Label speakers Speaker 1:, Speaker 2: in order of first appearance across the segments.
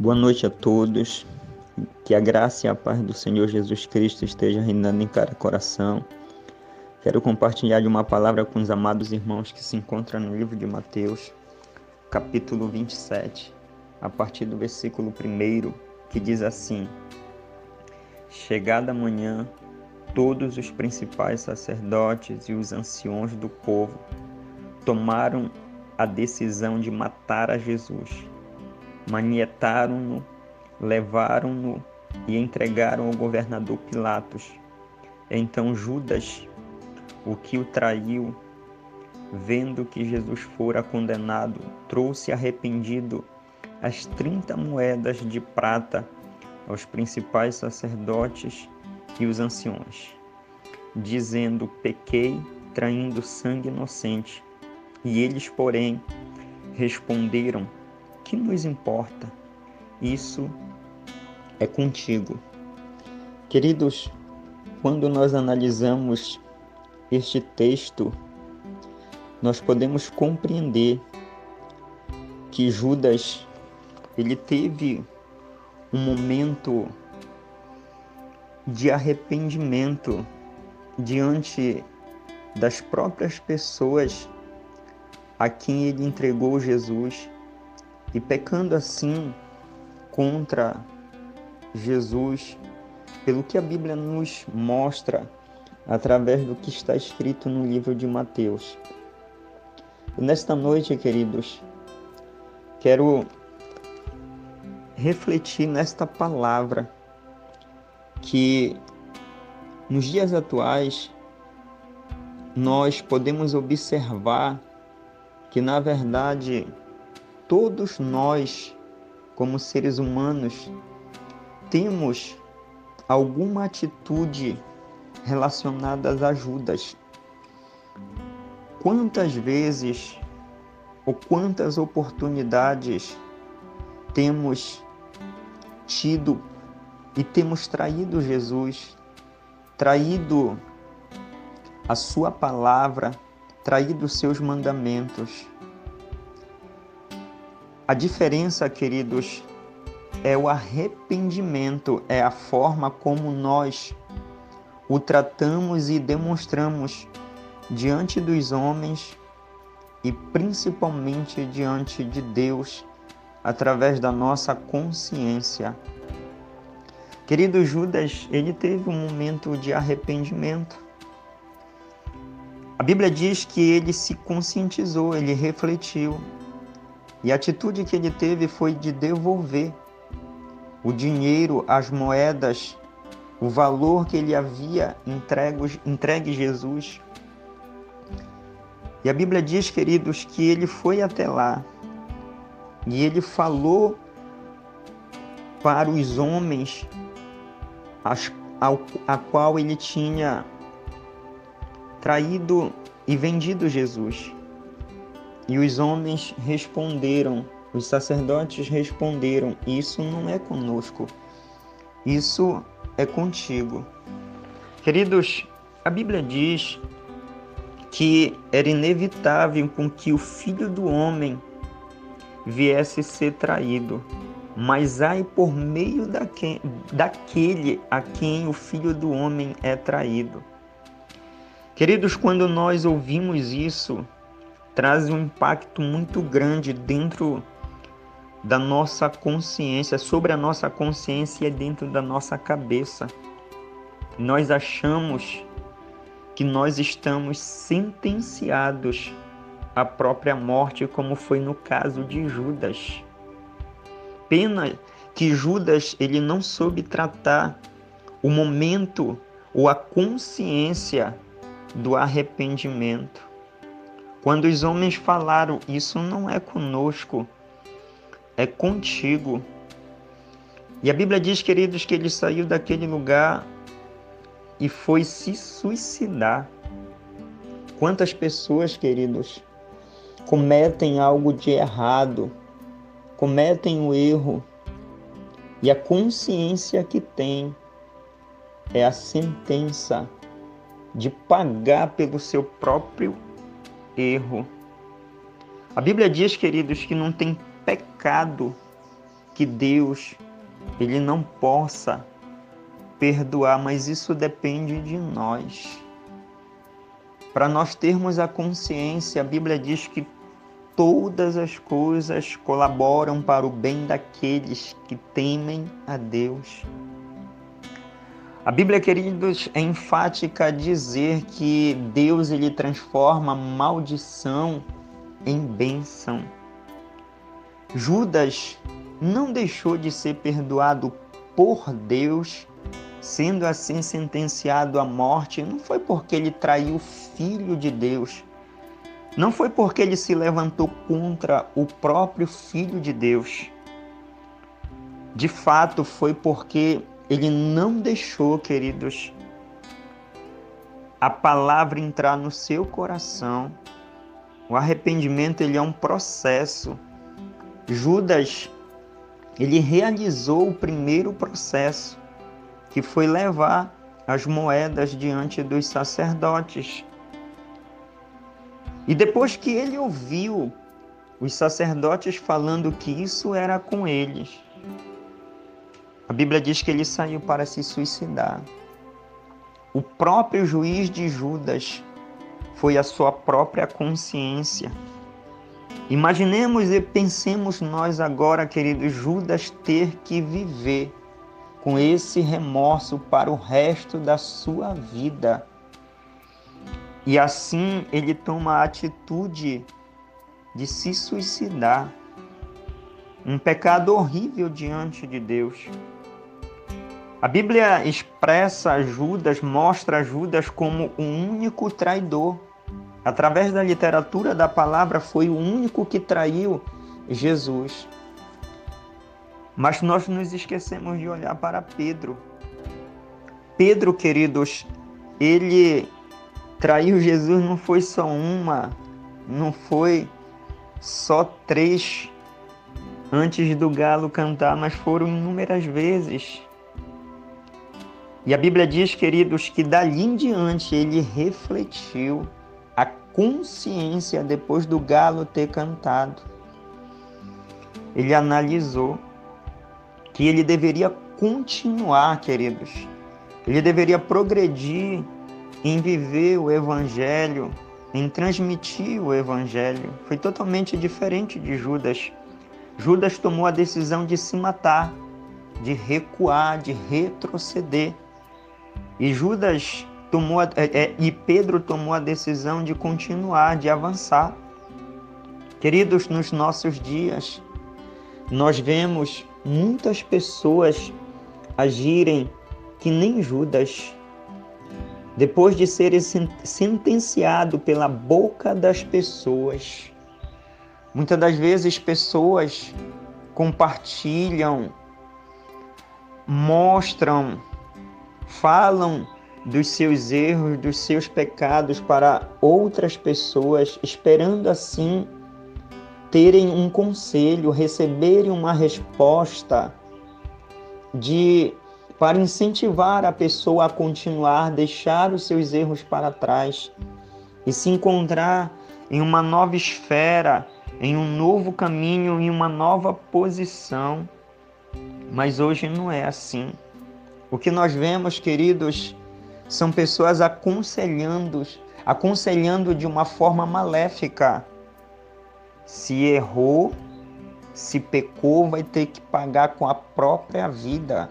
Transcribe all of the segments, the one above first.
Speaker 1: Boa noite a todos, que a graça e a paz do Senhor Jesus Cristo esteja reinando em cada coração. Quero compartilhar de uma palavra com os amados irmãos que se encontram no livro de Mateus, capítulo 27, a partir do versículo 1, que diz assim: Chegada a manhã, todos os principais sacerdotes e os anciões do povo tomaram a decisão de matar a Jesus. Manietaram-no, levaram-no e entregaram ao governador Pilatos. Então Judas, o que o traiu, vendo que Jesus fora condenado, trouxe arrependido as 30 moedas de prata aos principais sacerdotes e os anciões, dizendo: pequei, traindo sangue inocente. E eles, porém, responderam: que nos importa? Isso é contigo. Queridos, quando nós analisamos este texto, nós podemos compreender que Judas, ele teve um momento de arrependimento diante das próprias pessoas a quem ele entregou Jesus, e pecando assim contra Jesus, pelo que a Bíblia nos mostra através do que está escrito no livro de Mateus. E nesta noite, queridos, quero refletir nesta palavra que nos dias atuais nós podemos observar que, na verdade, todos nós, como seres humanos, temos alguma atitude relacionada a Judas. Quantas vezes ou quantas oportunidades temos tido e temos traído Jesus, traído a sua palavra, traído os seus mandamentos. A diferença, queridos, é o arrependimento, é a forma como nós o tratamos e demonstramos diante dos homens e principalmente diante de Deus, através da nossa consciência. Querido, Judas, ele teve um momento de arrependimento. A Bíblia diz que ele se conscientizou, ele refletiu. E a atitude que ele teve foi de devolver o dinheiro, as moedas, o valor que ele havia entregue a Jesus. E a Bíblia diz, queridos, que ele foi até lá e ele falou para os homens a qual ele tinha traído e vendido Jesus. E os homens responderam, os sacerdotes responderam: isso não é conosco, isso é contigo. Queridos, a Bíblia diz que era inevitável com que o Filho do Homem viesse ser traído, mas ai por meio daquele a quem o Filho do Homem é traído. Queridos, quando nós ouvimos isso, traz um impacto muito grande dentro da nossa consciência, sobre a nossa consciência e dentro da nossa cabeça. Nós achamos que nós estamos sentenciados à própria morte, como foi no caso de Judas. Pena que Judas, ele não soube tratar o momento ou a consciência do arrependimento. Quando os homens falaram: isso não é conosco, é contigo. E a Bíblia diz, queridos, que ele saiu daquele lugar e foi se suicidar. Quantas pessoas, queridos, cometem algo de errado, cometem o erro, e a consciência que tem é a sentença de pagar pelo seu próprio erro. A Bíblia diz, queridos, que não tem pecado que Deus ele não possa perdoar, mas isso depende de nós. Para nós termos a consciência, a Bíblia diz que todas as coisas colaboram para o bem daqueles que temem a Deus. A Bíblia, queridos, é enfática a dizer que Deus ele transforma maldição em bênção. Judas não deixou de ser perdoado por Deus, sendo assim sentenciado à morte. Não foi porque ele traiu o Filho de Deus. Não foi porque ele se levantou contra o próprio Filho de Deus. De fato, foi porque ele não deixou, queridos, a palavra entrar no seu coração. O arrependimento ele é um processo. Judas, ele realizou o primeiro processo, que foi levar as moedas diante dos sacerdotes. E depois que ele ouviu os sacerdotes falando que isso era com eles, a Bíblia diz que ele saiu para se suicidar. O próprio juiz de Judas foi a sua própria consciência. Imaginemos e pensemos nós agora, queridos, Judas ter que viver com esse remorso para o resto da sua vida. E assim ele toma a atitude de se suicidar. Um pecado horrível diante de Deus. A Bíblia expressa Judas, mostra Judas como o único traidor. Através da literatura da palavra, foi o único que traiu Jesus. Mas nós nos esquecemos de olhar para Pedro. Pedro, queridos, ele traiu Jesus, não foi só uma, não foi só 3 antes do galo cantar, mas foram inúmeras vezes. E a Bíblia diz, queridos, que dali em diante ele refletiu a consciência depois do galo ter cantado. Ele analisou que ele deveria continuar, queridos. Ele deveria progredir em viver o Evangelho, em transmitir o Evangelho. Foi totalmente diferente de Judas. Judas tomou a decisão de se matar, de recuar, de retroceder. E Pedro tomou a decisão de continuar, de avançar. Queridos, nos nossos dias, nós vemos muitas pessoas agirem que nem Judas. Depois de serem sentenciados pela boca das pessoas, muitas das vezes pessoas compartilham, mostram, falam dos seus erros, dos seus pecados para outras pessoas, esperando assim terem um conselho, receberem uma resposta para incentivar a pessoa a continuar, deixar os seus erros para trás e se encontrar em uma nova esfera, em um novo caminho, em uma nova posição. Mas hoje não é assim. O que nós vemos, queridos, são pessoas aconselhando de uma forma maléfica. Se errou, se pecou, vai ter que pagar com a própria vida.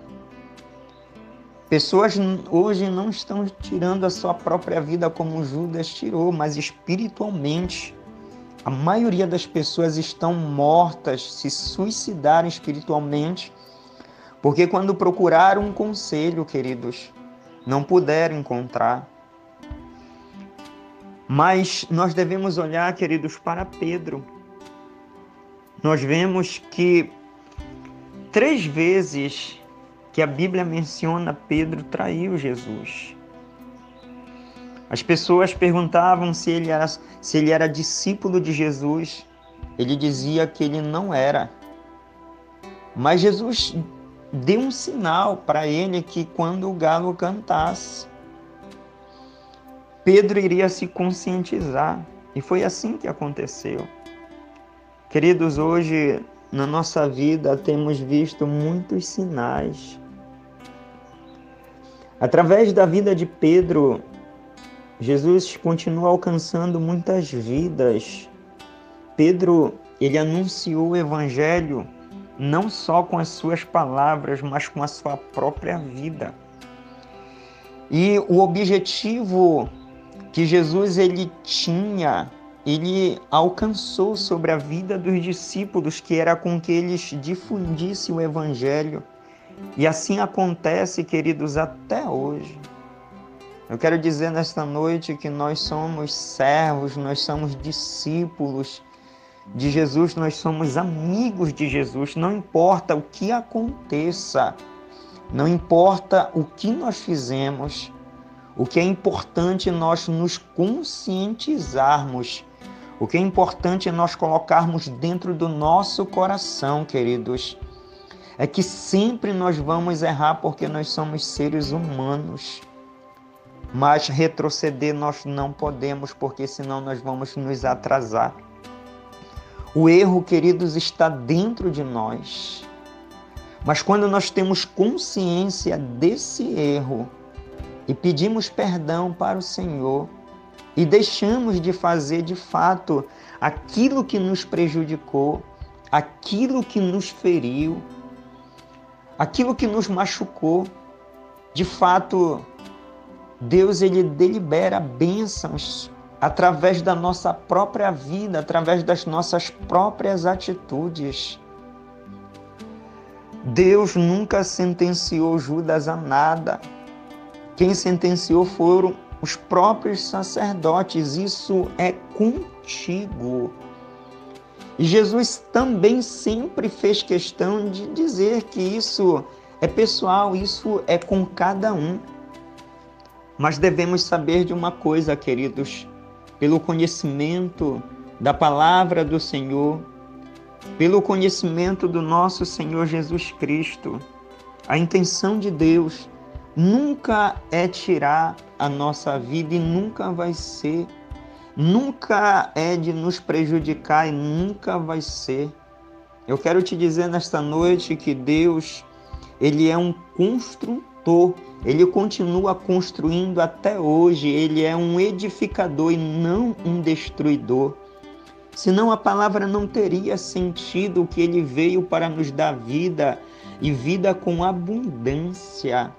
Speaker 1: Pessoas hoje não estão tirando a sua própria vida como Judas tirou, mas espiritualmente. A maioria das pessoas estão mortas, se suicidaram espiritualmente, porque quando procuraram um conselho, queridos, não puderam encontrar. Mas nós devemos olhar, queridos, para Pedro. Nós vemos que 3 vezes que a Bíblia menciona Pedro traiu Jesus. As pessoas perguntavam se ele era discípulo de Jesus. Ele dizia que ele não era. Mas Jesus deu um sinal para ele que quando o galo cantasse, Pedro iria se conscientizar. E foi assim que aconteceu. Queridos, hoje na nossa vida temos visto muitos sinais. Através da vida de Pedro, Jesus continua alcançando muitas vidas. Pedro, ele anunciou o Evangelho não só com as suas palavras, mas com a sua própria vida. E o objetivo que Jesus ele tinha, ele alcançou sobre a vida dos discípulos, que era com que eles difundissem o Evangelho. E assim acontece, queridos, até hoje. Eu quero dizer nesta noite que nós somos servos, nós somos discípulos de Jesus, nós somos amigos de Jesus. Não importa o que aconteça, não importa o que nós fizemos, o que é importante nós nos conscientizarmos, o que é importante nós colocarmos dentro do nosso coração, queridos, é que sempre nós vamos errar porque nós somos seres humanos. Mas retroceder nós não podemos, porque senão nós vamos nos atrasar. O erro, queridos, está dentro de nós. Mas quando nós temos consciência desse erro e pedimos perdão para o Senhor e deixamos de fazer de fato aquilo que nos prejudicou, aquilo que nos feriu, aquilo que nos machucou, de fato, Deus ele delibera bênçãos através da nossa própria vida, através das nossas próprias atitudes. Deus nunca sentenciou Judas a nada. Quem sentenciou foram os próprios sacerdotes. Isso é contigo. E Jesus também sempre fez questão de dizer que isso é pessoal, isso é com cada um. Mas devemos saber de uma coisa, queridos, pelo conhecimento da palavra do Senhor, pelo conhecimento do nosso Senhor Jesus Cristo, a intenção de Deus nunca é tirar a nossa vida e nunca vai ser, nunca é de nos prejudicar e nunca vai ser. Eu quero te dizer nesta noite que Deus, ele é um construtor. Ele continua construindo até hoje, ele é um edificador e não um destruidor. Senão a palavra não teria sentido, que ele veio para nos dar vida e vida com abundância.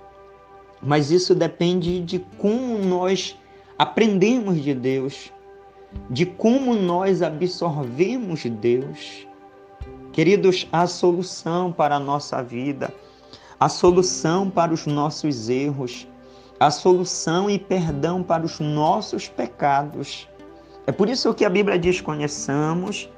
Speaker 1: Mas isso depende de como nós aprendemos de Deus, de como nós absorvemos Deus. Queridos, há solução para a nossa vida. A solução para os nossos erros, a solução e perdão para os nossos pecados. É por isso que a Bíblia diz: conheçamos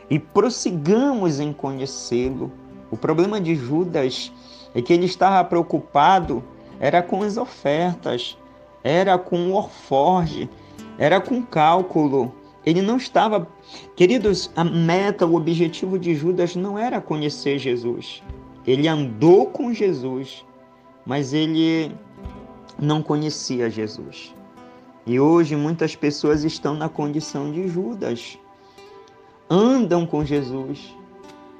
Speaker 1: e prossigamos em conhecê-lo. O problema de Judas é que ele estava preocupado, era com as ofertas, era com o orforge, era com cálculo. Ele não estava... Queridos, a meta, o objetivo de Judas não era conhecer Jesus. Ele andou com Jesus, mas ele não conhecia Jesus. E hoje muitas pessoas estão na condição de Judas. Andam com Jesus,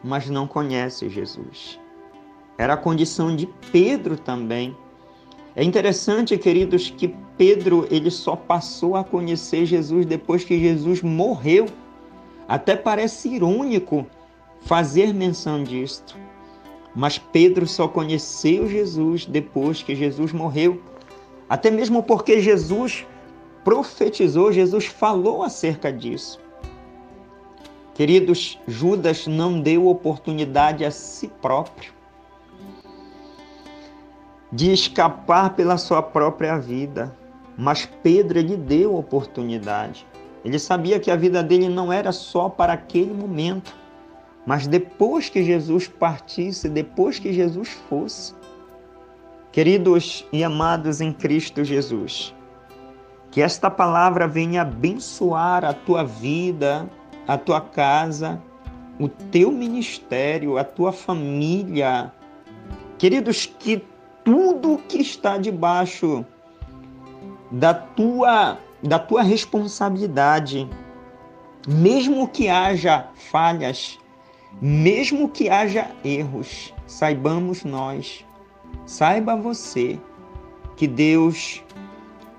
Speaker 1: mas não conhecem Jesus. Era a condição de Pedro também. É interessante, queridos, que Pedro ele só passou a conhecer Jesus depois que Jesus morreu. Até parece irônico fazer menção disto. Mas Pedro só conheceu Jesus depois que Jesus morreu. Até mesmo porque Jesus profetizou, Jesus falou acerca disso. Queridos, Judas não deu oportunidade a si próprio de escapar pela sua própria vida. Mas Pedro, ele deu oportunidade. Ele sabia que a vida dele não era só para aquele momento. Mas depois que Jesus partisse, depois que Jesus fosse, queridos e amados em Cristo Jesus, que esta palavra venha abençoar a tua vida, a tua casa, o teu ministério, a tua família. Queridos, que tudo que está debaixo da tua responsabilidade, mesmo que haja falhas, Mesmo que haja erros, saibamos nós, saiba você, que Deus,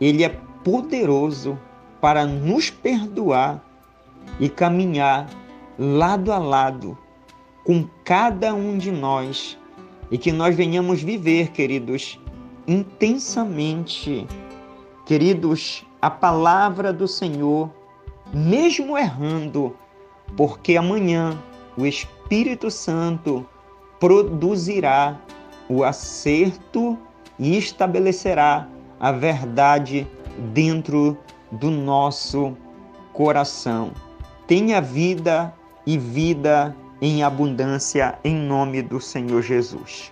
Speaker 1: Ele é poderoso para nos perdoar e caminhar lado a lado com cada um de nós, e que nós venhamos viver, queridos, intensamente, queridos, a palavra do Senhor, mesmo errando, porque amanhã o Espírito Santo produzirá o acerto e estabelecerá a verdade dentro do nosso coração. Tenha vida e vida em abundância em nome do Senhor Jesus.